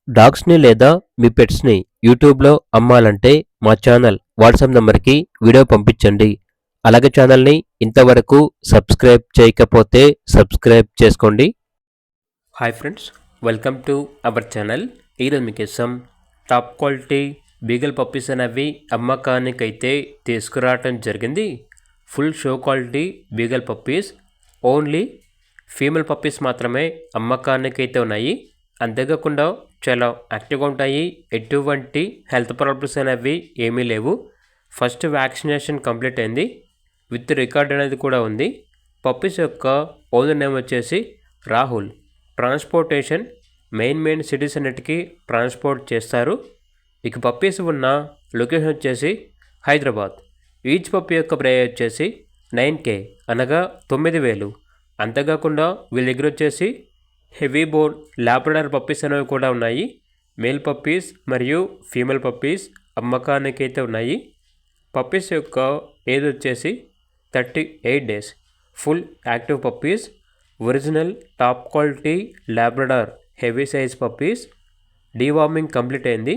డాగ్స్‌ని లేదా మీ పెట్స్‌ని యూట్యూబ్‌లో అమ్మాలంటే మా ఛానల్ వాట్సాప్ నంబర్‌కి వీడియో పంపించండి. అలాగే ఛానల్‌ని ఇంతవరకు సబ్స్క్రైబ్ చేయకపోతే సబ్స్క్రైబ్ చేసుకోండి. Hi friends, welcome to our channel. ఈరోజు మీకోసం టాప్ క్వాలిటీ బీగల్ పప్పీస్ అనేవి అమ్మకానికైతే తీసుకురావటం జరిగింది. Full show quality beagle puppies, only female puppies మాత్రమే అమ్మకానికైతే ఉన్నాయి. అంతేకాకుండా చాలా యాక్టివ్గా ఉంటాయి. ఎటువంటి హెల్త్ ప్రాబ్లమ్స్ అనేవి ఏమీ లేవు. ఫస్ట్ వ్యాక్సినేషన్ కంప్లీట్ అయింది, విత్ రికార్డ్ అనేది కూడా ఉంది. పప్పీస్ యొక్క ఓనర్ నేమ్ వచ్చేసి రాహుల్. ట్రాన్స్పోర్టేషన్ మెయిన్ సిటీస్ అన్నిటికీ ట్రాన్స్పోర్ట్ చేస్తారు. ఇక పప్పీస్ ఉన్న లొకేషన్ వచ్చేసి హైదరాబాద్. ఈచ్ పప్పీ యొక్క ప్రైస్ వచ్చేసి 9K అనగా 9,000. అంతేకాకుండా వీళ్ళ దగ్గర వచ్చేసి హెవీ బోన్ లాబ్రడార్ పప్పీస్ అనేవి కూడా ఉన్నాయి. మేల్ పప్పీస్ మరియు ఫీమేల్ పప్పీస్ అమ్మకానికి అయితే ఉన్నాయి. పప్పీస్ యొక్క ఏజ్ వచ్చేసి 38 days. Full active puppies, original top quality Labrador heavy size puppies. Deworming complete అయింది.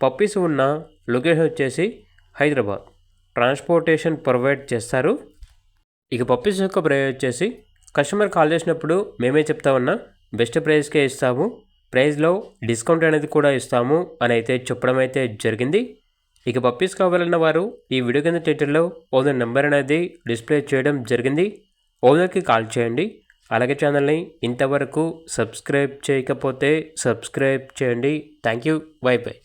పప్పీస్ ఉన్న లొకేషన్ వచ్చేసి హైదరాబాద్. ట్రాన్స్పోర్టేషన్ ప్రొవైడ్ చేస్తారు. ఇక పప్పీస్ యొక్క ప్రైస్ వచ్చేసి కస్టమర్ కాల్ చేసినప్పుడు మేమే చెప్తా ఉన్నా బెస్ట్ ప్రైస్కే ఇస్తాము, ప్రైస్లో డిస్కౌంట్ అనేది కూడా ఇస్తాము అని అయితే చెప్పడం అయితే జరిగింది. ఇక పప్పీస్ కావాలన్న వారు ఈ వీడియో కింద టైటిల్లో ఓనర్ నెంబర్ అనేది డిస్ప్లే చేయడం జరిగింది. ఓనర్కి కాల్ చేయండి. అలాగే ఛానల్ని ఇంతవరకు సబ్స్క్రైబ్ చేయకపోతే సబ్స్క్రైబ్ చేయండి. Thank you. By by.